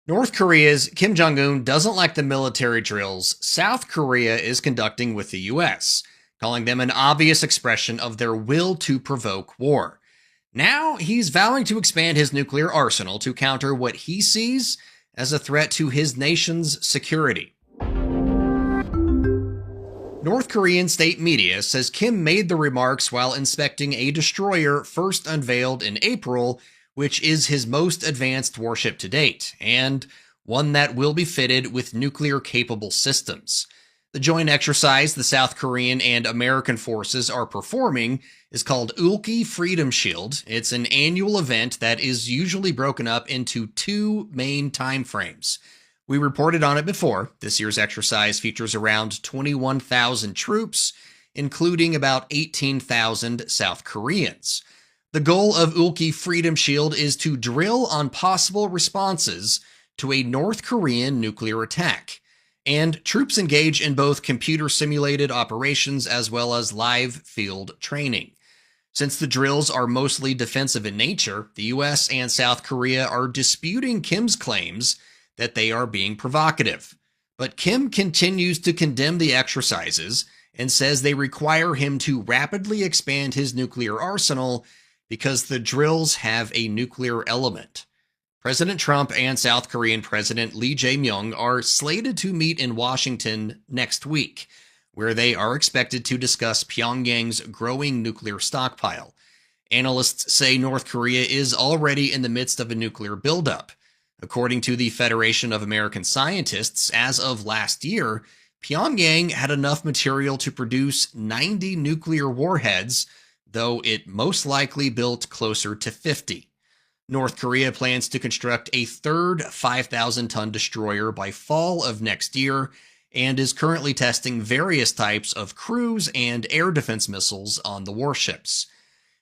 North Korea's Kim Jong un doesn't like the military drills South Korea is conducting with the US, calling them an obvious expression of their will to provoke war. Now he's vowing to expand his nuclear arsenal to counter what he sees as a threat to his nation's security. North Korean state media says Kim made the remarks while inspecting a destroyer first unveiled in April, which is his most advanced warship to date, and one that will be fitted with nuclear-capable systems. The joint exercise the South Korean and American forces are performing is called Ulki Freedom Shield. It's an annual event that is usually broken up into two main time frames. We reported on it before. This year's exercise features around 21,000 troops, including about 18,000 South Koreans. The goal of Ulki Freedom Shield is to drill on possible responses to a North Korean nuclear attack. And troops engage in both computer-simulated operations as well as live field training. Since the drills are mostly defensive in nature, the US and South Korea are disputing Kim's claims that they are being provocative. But Kim continues to condemn the exercises and says they require him to rapidly expand his nuclear arsenal because the drills have a nuclear element. President Trump and South Korean President Lee Jae-myung are slated to meet in Washington next week, where they are expected to discuss Pyongyang's growing nuclear stockpile. Analysts say North Korea is already in the midst of a nuclear buildup. According to the Federation of American Scientists, as of last year, Pyongyang had enough material to produce 90 nuclear warheads, though it most likely built closer to 50. North Korea plans to construct a third 5,000-ton destroyer by fall of next year and is currently testing various types of cruise and air defense missiles on the warships.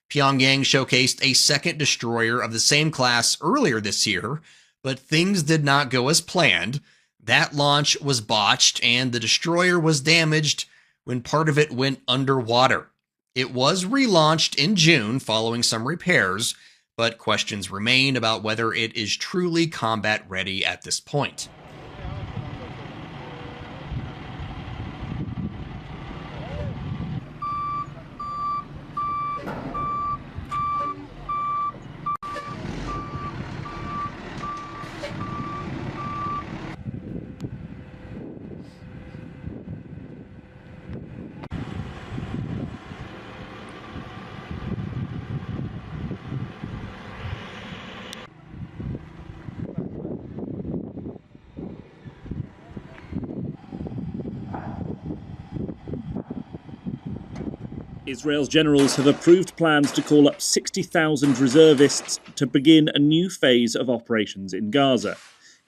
Pyongyang showcased a second destroyer of the same class earlier this year, but things did not go as planned. That launch was botched and the destroyer was damaged when part of it went underwater. It was relaunched in June following some repairs, but questions remain about whether it is truly combat ready at this point. Israel's generals have approved plans to call up 60,000 reservists to begin a new phase of operations in Gaza.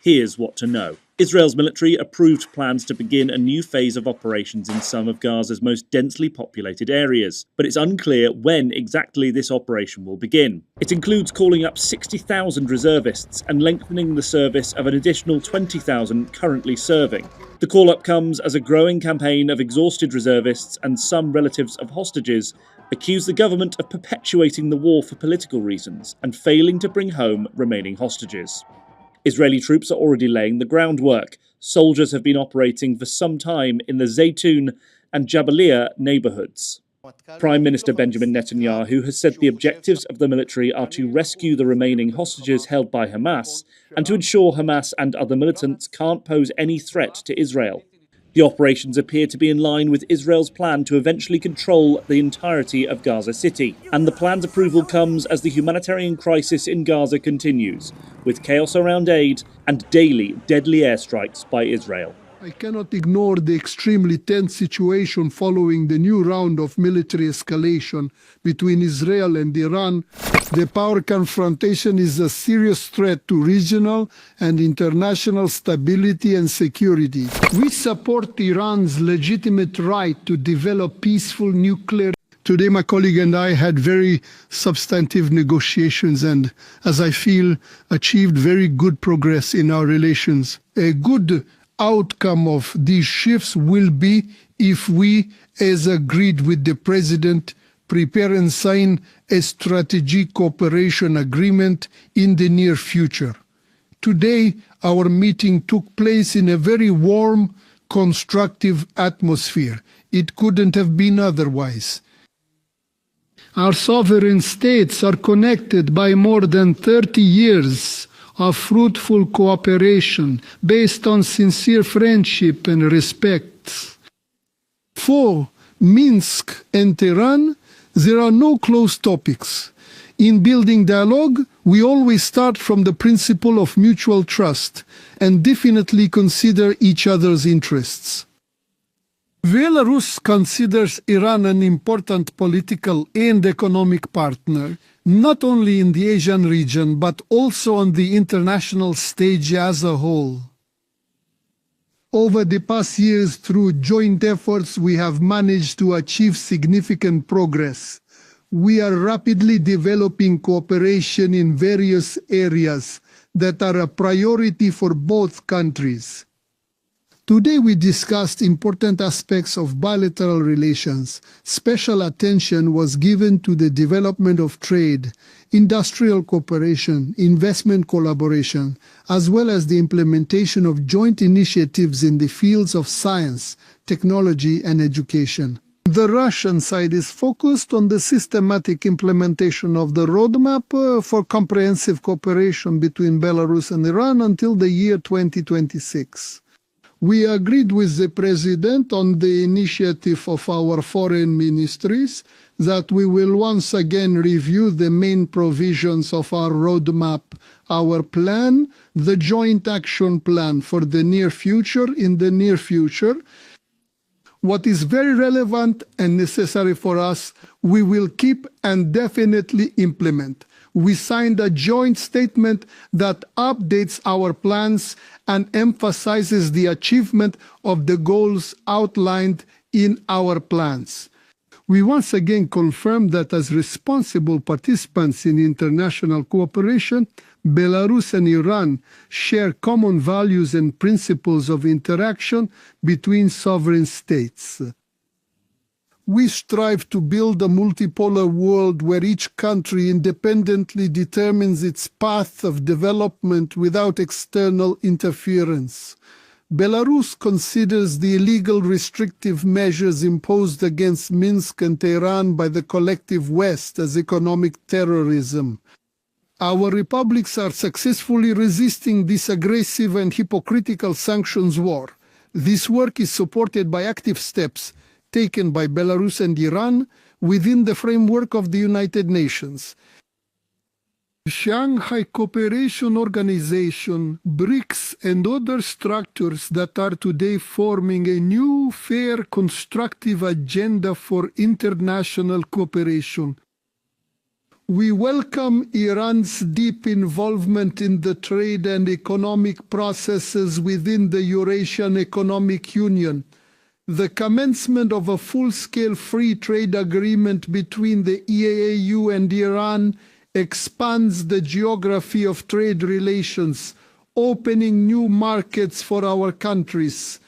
Here's what to know. Israel's military approved plans to begin a new phase of operations in some of Gaza's most densely populated areas, but it's unclear when exactly this operation will begin. It includes calling up 60,000 reservists and lengthening the service of an additional 20,000 currently serving. The call-up comes as a growing campaign of exhausted reservists and some relatives of hostages accuse the government of perpetuating the war for political reasons and failing to bring home remaining hostages. Israeli troops are already laying the groundwork. Soldiers have been operating for some time in the Zaytun and Jabalia neighborhoods. Prime Minister Benjamin Netanyahu has said the objectives of the military are to rescue the remaining hostages held by Hamas and to ensure Hamas and other militants can't pose any threat to Israel. The operations appear to be in line with Israel's plan to eventually control the entirety of Gaza City. And the plan's approval comes as the humanitarian crisis in Gaza continues, with chaos around aid and daily deadly airstrikes by Israel. I cannot ignore the extremely tense situation following the new round of military escalation between Israel and Iran. The power confrontation is a serious threat to regional and international stability and security. We support Iran's legitimate right to develop peaceful nuclear. Today, my colleague and I had very substantive negotiations and, as I feel, achieved very good progress in our relations. A good outcome of these shifts will be if we, as agreed with the President, prepare and sign a strategic cooperation agreement in the near future. Today, our meeting took place in a very warm, constructive atmosphere. It couldn't have been otherwise. Our sovereign states are connected by more than 30 years of fruitful cooperation based on sincere friendship and respect. For Minsk and Tehran, there are no closed topics. In building dialogue, we always start from the principle of mutual trust and definitely consider each other's interests. Belarus considers Iran an important political and economic partner, not only in the Asian region, but also on the international stage as a whole. Over the past years, through joint efforts, we have managed to achieve significant progress. We are rapidly developing cooperation in various areas that are a priority for both countries. Today we discussed important aspects of bilateral relations. Special attention was given to the development of trade, industrial cooperation, investment collaboration, as well as the implementation of joint initiatives in the fields of science, technology, and education. The Russian side is focused on the systematic implementation of the roadmap for comprehensive cooperation between Belarus and Iran until the year 2026. We agreed with the President on the initiative of our foreign ministries that we will once again review the main provisions of our roadmap, our plan, the joint action plan for the near future in the near future. What is very relevant and necessary for us, we will keep and definitely implement. We signed a joint statement that updates our plans and emphasizes the achievement of the goals outlined in our plans. We once again confirm that as responsible participants in international cooperation, Belarus and Iran share common values and principles of interaction between sovereign states. We strive to build a multipolar world where each country independently determines its path of development without external interference. Belarus considers the illegal restrictive measures imposed against Minsk and Tehran by the collective West as economic terrorism. Our republics are successfully resisting this aggressive and hypocritical sanctions war. This work is supported by active steps taken by Belarus and Iran within the framework of the United Nations. Shanghai Cooperation Organization, BRICS, and other structures that are today forming a new, fair, constructive agenda for international cooperation. We welcome Iran's deep involvement in the trade and economic processes within the Eurasian Economic Union. The commencement of a full-scale free trade agreement between the EAAU and Iran expands the geography of trade relations, opening new markets for our countries.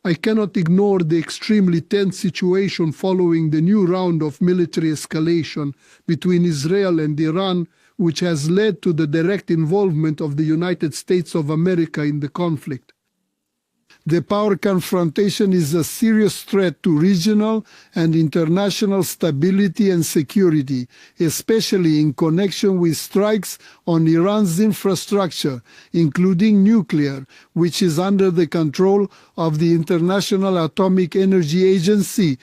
I cannot ignore the extremely tense situation following the new round of military escalation between Israel and Iran, which has led to the direct involvement of the United States of America in the conflict. The power confrontation is a serious threat to regional and international stability and security, especially in connection with strikes on Iran's infrastructure, including nuclear, which is under the control of the International Atomic Energy Agency.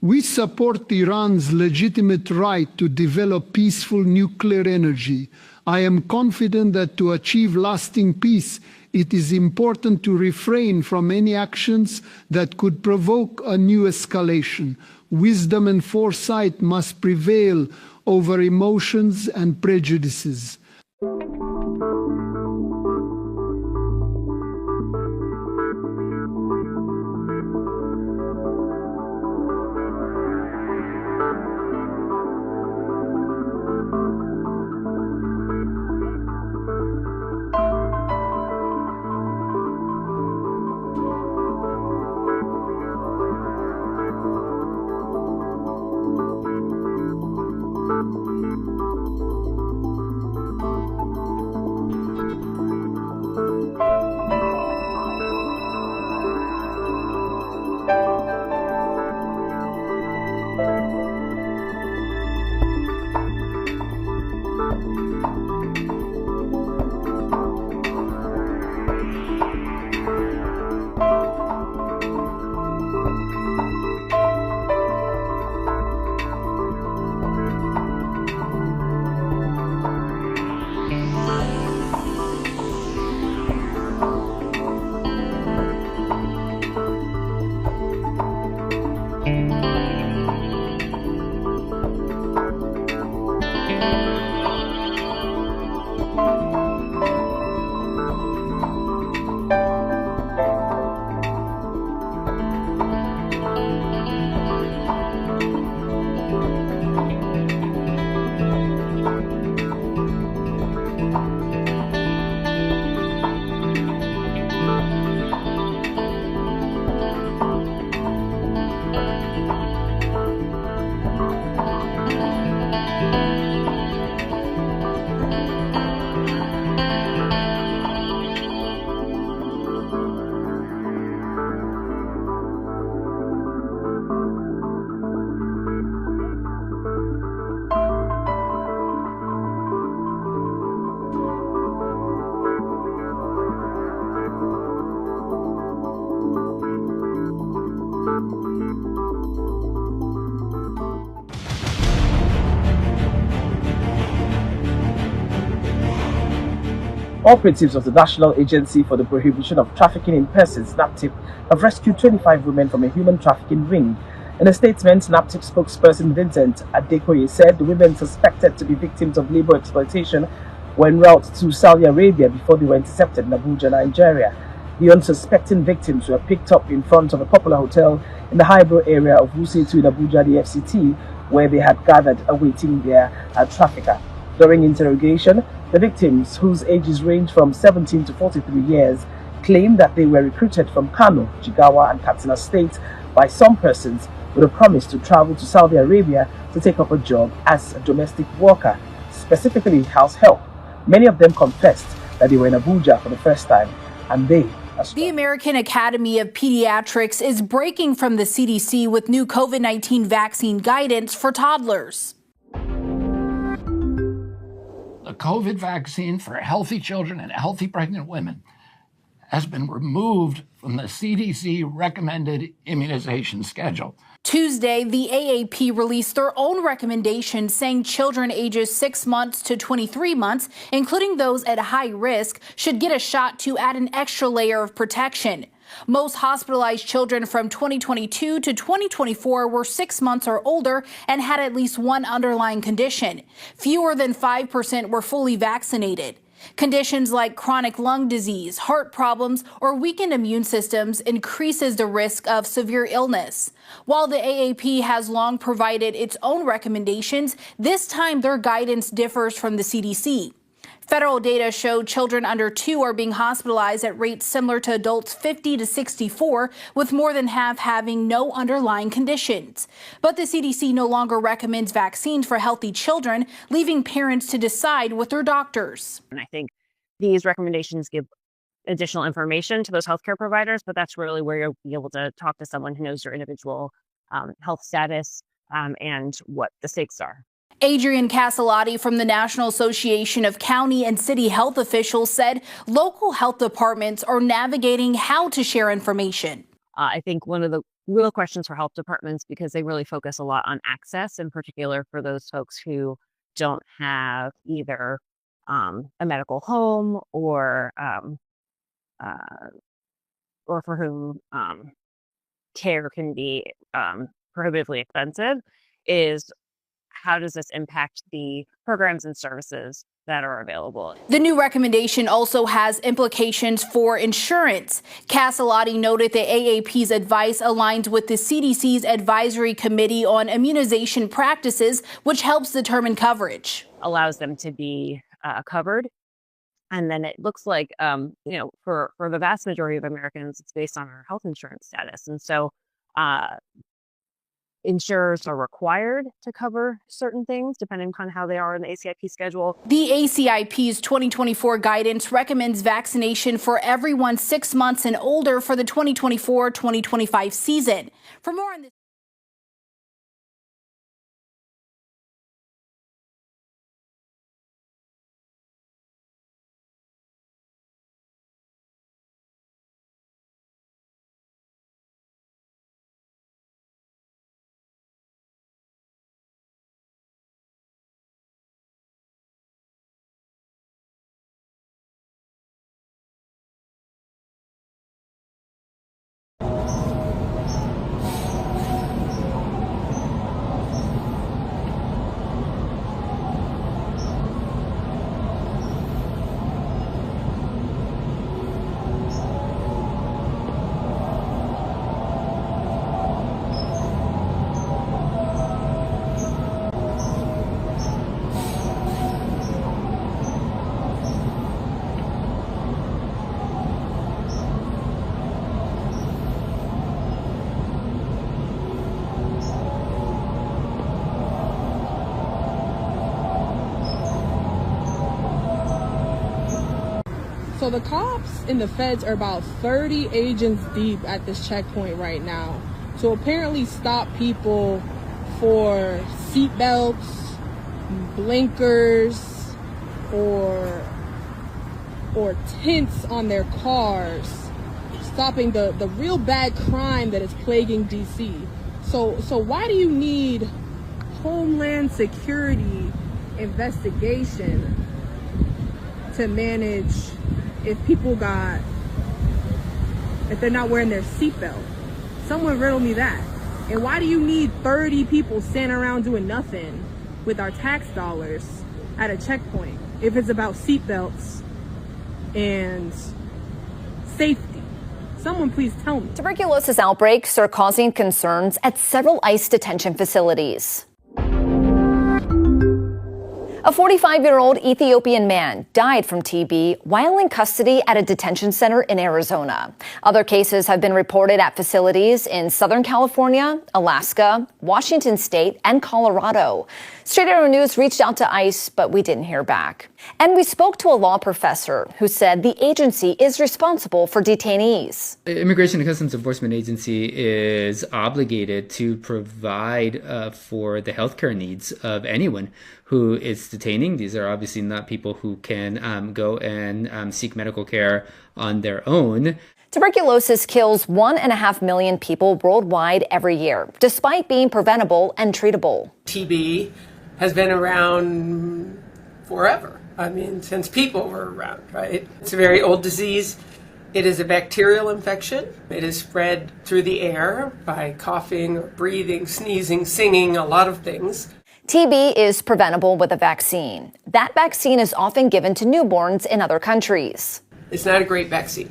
We support Iran's legitimate right to develop peaceful nuclear energy. I am confident that to achieve lasting peace, it is important to refrain from any actions that could provoke a new escalation. Wisdom and foresight must prevail over emotions and prejudices. Operatives of the National Agency for the Prohibition of Trafficking in Persons, NAPTIP, have rescued 25 women from a human trafficking ring. In a statement, NAPTIP spokesperson Vincent Adekoye said the women suspected to be victims of labor exploitation were en route to Saudi Arabia before they were intercepted in Abuja, Nigeria. The unsuspecting victims were picked up in front of a popular hotel in the Highbrow area of Wusetu in Abuja, the FCT, where they had gathered awaiting their trafficker. During interrogation, the victims, whose ages range from 17 to 43 years, claimed that they were recruited from Kano, Jigawa and Katsina State by some persons with a promise to travel to Saudi Arabia to take up a job as a domestic worker, specifically house help. Many of them confessed that they were in Abuja for the first time, and they The American Academy of Pediatrics is breaking from the CDC with new COVID-19 vaccine guidance for toddlers. The COVID vaccine for healthy children and healthy pregnant women has been removed from the CDC recommended immunization schedule. Tuesday, the AAP released their own recommendations saying children ages 6 months to 23 months, including those at high risk, should get a shot to add an extra layer of protection. Most hospitalized children from 2022 to 2024 were 6 months or older and had at least one underlying condition. Fewer than 5% were fully vaccinated. Conditions like chronic lung disease, heart problems, or weakened immune systems increases the risk of severe illness. While the AAP has long provided its own recommendations, this time their guidance differs from the CDC. Federal data show children under 2 are being hospitalized at rates similar to adults 50 to 64, with more than half having no underlying conditions. But the CDC no longer recommends vaccines for healthy children, leaving parents to decide with their doctors. And I think these recommendations give additional information to those healthcare providers, but that's really where you'll be able to talk to someone who knows your individual health status and what the stakes are. Adrian Castellati from the National Association of County and City Health Officials said local health departments are navigating how to share information. I think one of the real questions for health departments, because they really focus a lot on access, in particular for those folks who don't have either a medical home or for whom care can be prohibitively expensive, is how does this impact the programs and services that are available? The new recommendation also has implications for insurance. Castellati noted the AAP's advice aligns with the CDC's Advisory Committee on Immunization Practices, which helps determine coverage. Allows them to be covered. And then it looks like, for the vast majority of Americans, it's based on our health insurance status. And so insurers are required to cover certain things depending on how they are in the ACIP schedule. The ACIP's 2024 guidance recommends vaccination for everyone 6 months and older for the 2024-2025 season. For more on this. So the cops and the feds are about 30 agents deep at this checkpoint right now to apparently stop people for seatbelts, blinkers, or tints on their cars, stopping the real bad crime that is plaguing DC. So why do you need Homeland Security investigation to manage if they're not wearing their seatbelt? Someone riddle me that. And why do you need 30 people standing around doing nothing with our tax dollars at a checkpoint if it's about seatbelts and safety? Someone please tell me. Tuberculosis outbreaks are causing concerns at several ICE detention facilities. A 45-year-old Ethiopian man died from TB while in custody at a detention center in Arizona. Other cases have been reported at facilities in Southern California, Alaska, Washington State, and Colorado. Straight Arrow News reached out to ICE, but we didn't hear back. And we spoke to a law professor who said the agency is responsible for detainees. The Immigration and Customs Enforcement Agency is obligated to provide for the healthcare needs of anyone who is detaining. These are obviously not people who can go and seek medical care on their own. Tuberculosis kills 1.5 million people worldwide every year, despite being preventable and treatable. TB has been around forever. I mean, since people were around, right? It's a very old disease. It is a bacterial infection. It is spread through the air by coughing, or breathing, sneezing, singing, a lot of things. TB is preventable with a vaccine. That vaccine is often given to newborns in other countries. It's not a great vaccine.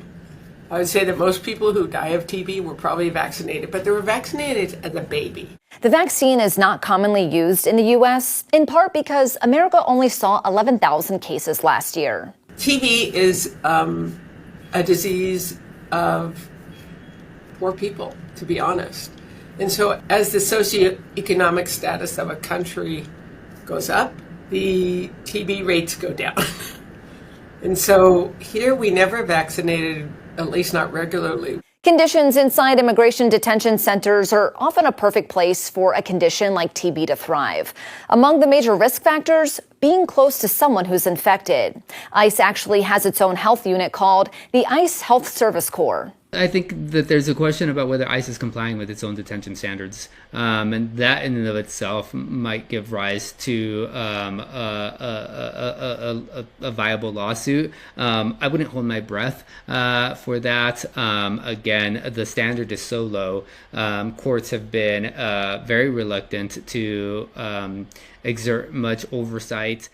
I would say that most people who die of TB were probably vaccinated, but they were vaccinated as a baby. The vaccine is not commonly used in the U.S., in part because America only saw 11,000 cases last year. TB is a disease of poor people, to be honest. And so as the socioeconomic status of a country goes up, the TB rates go down. And so here we never vaccinated, at least not regularly. Conditions inside immigration detention centers are often a perfect place for a condition like TB to thrive. Among the major risk factors, being close to someone who's infected. ICE actually has its own health unit called the ICE Health Service Corps. I think that there's a question about whether ICE is complying with its own detention standards, and that in and of itself might give rise to a viable lawsuit. I wouldn't hold my breath for that. Again, the standard is so low. Courts have been very reluctant to exert much oversight.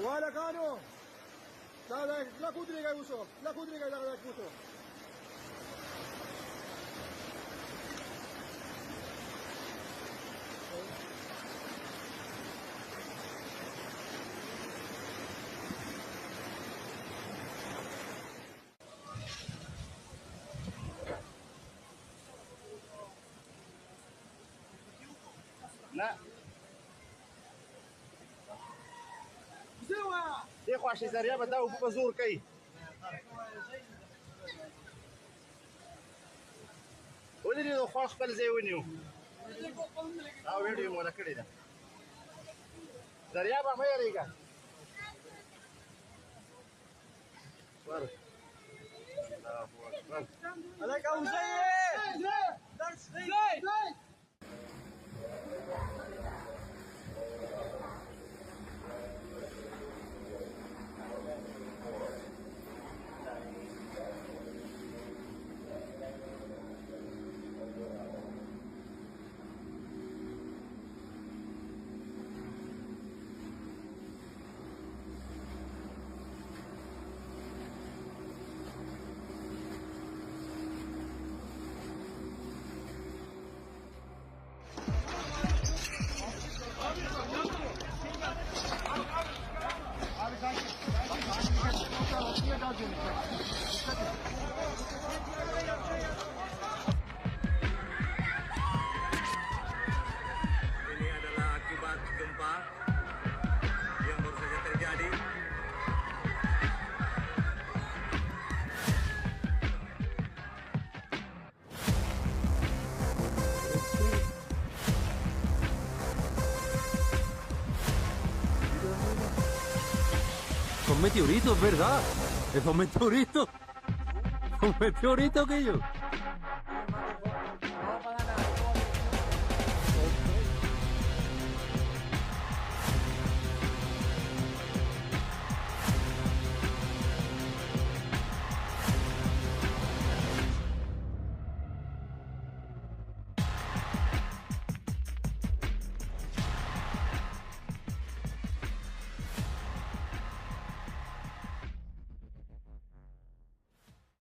ولا كانوا لا كودري جاي وصل لا كودري جاي لا كوتو لا دی خواشي ذریعہ به دا اوبه په زور کوي ولې دې خوا خپل ځای ونیو دا ویډیو مولا کړې ده ذریعہ به مې یریږه ور عليك ابو زيد meteorito, es verdad. Es un meteorito. Un meteorito aquello.